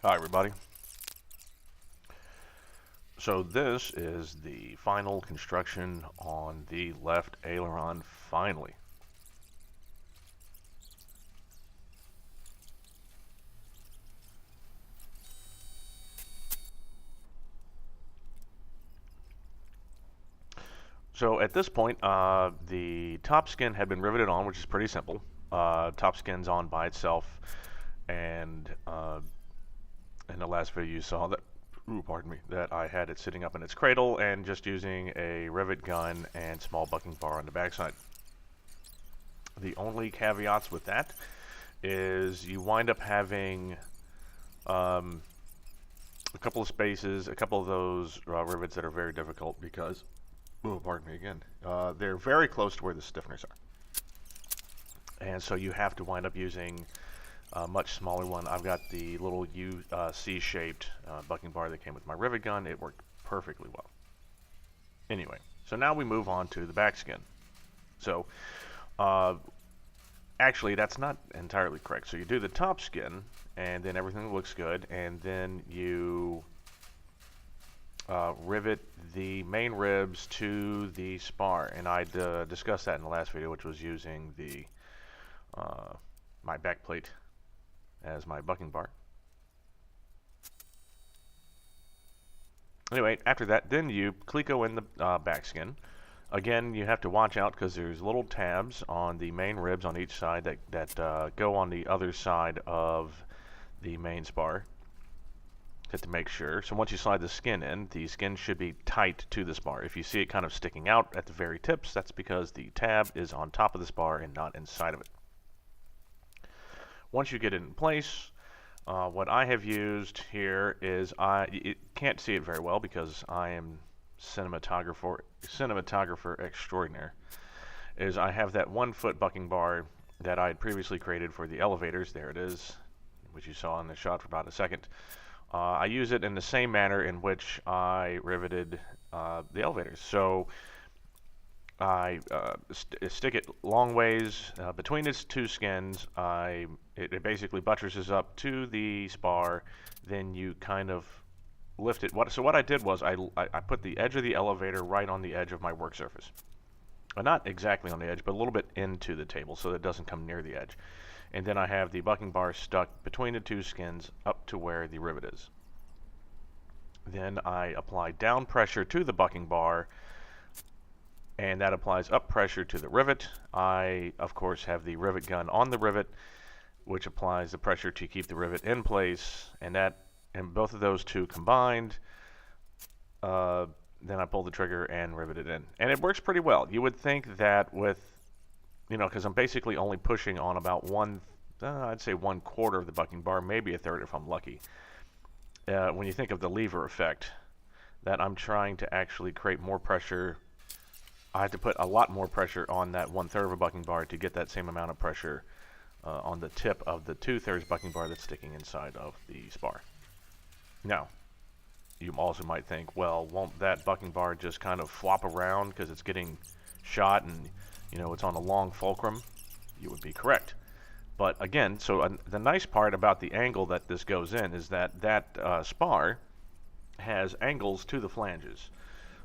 Hi everybody. So this is the final construction on the left aileron, finally. So at this point, the top skin had been riveted on, which is pretty simple. Top skin's on by itself, and in the last video you saw that, pardon me, that I had it sitting up in its cradle and just using a rivet gun and small bucking bar on the backside. The only caveats with that is you wind up having a couple of spaces, a couple of those rivets that are very difficult because, pardon me again, they're very close to where the stiffeners are. And so you have to wind up using a much smaller one. I've got the little C-shaped bucking bar that came with my rivet gun. It worked perfectly well. Anyway, so now we move on to the back skin. So, actually, that's not entirely correct. So you do the top skin, and then everything looks good, and then you rivet the main ribs to the spar. And I discussed that in the last video, which was using the my back plate as my bucking bar. Anyway, after that, then you cleco in the back skin. Again, you have to watch out because there's little tabs on the main ribs on each side that go on the other side of the main spar. Have to make sure. So once you slide the skin in, the skin should be tight to the spar. If you see it kind of sticking out at the very tips, that's because the tab is on top of the spar and not inside of it. Once you get it in place, what I have used here is you can't see it very well because I am cinematographer extraordinaire. Is I have that 1 foot bucking bar that I had previously created for the elevators. There it is, which you saw in the shot for about a second. I use it in the same manner in which I riveted the elevators. So I stick it long ways between its two skins. It basically buttresses up to the spar. Then you kind of lift it. So what I did was I put the edge of the elevator right on the edge of my work surface. Not exactly on the edge, but a little bit into the table so that it doesn't come near the edge. And then I have the bucking bar stuck between the two skins up to where the rivet is. Then I apply down pressure to the bucking bar, and that applies up pressure to the rivet. I, of course, have the rivet gun on the rivet, which applies the pressure to keep the rivet in place, and both of those two combined, then I pull the trigger and rivet it in. And it works pretty well. You would think that with, because I'm basically only pushing on about I'd say 1/4 of the bucking bar, maybe a third if I'm lucky. When you think of the lever effect, that I'm trying to actually create more pressure. I have to put a lot more pressure on that 1/3 of a bucking bar to get that same amount of pressure on the tip of the 2/3 bucking bar that's sticking inside of the spar. Now, you also might think, well, won't that bucking bar just kind of flop around because it's getting shot and it's on a long fulcrum? You would be correct. But again, so the nice part about the angle that this goes in is that spar has angles to the flanges.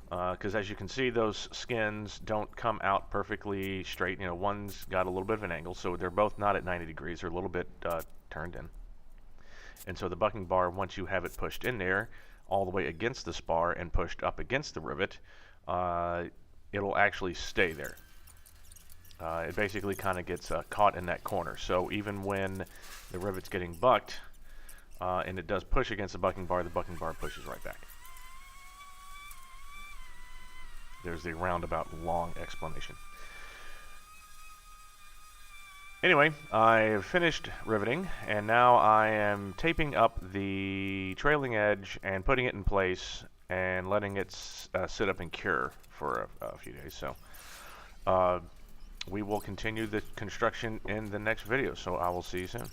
Because as you can see, those skins don't come out perfectly straight. One's got a little bit of an angle, so they're both not at 90 degrees. They're a little bit turned in. And so the bucking bar, once you have it pushed in there, all the way against the spar and pushed up against the rivet, it'll actually stay there. It basically kind of gets caught in that corner. So even when the rivet's getting bucked, and it does push against the bucking bar pushes right back. There's the roundabout long explanation. Anyway, I've finished riveting, and now I am taping up the trailing edge and putting it in place and letting it sit up and cure for a few days. So we will continue the construction in the next video, so I will see you soon.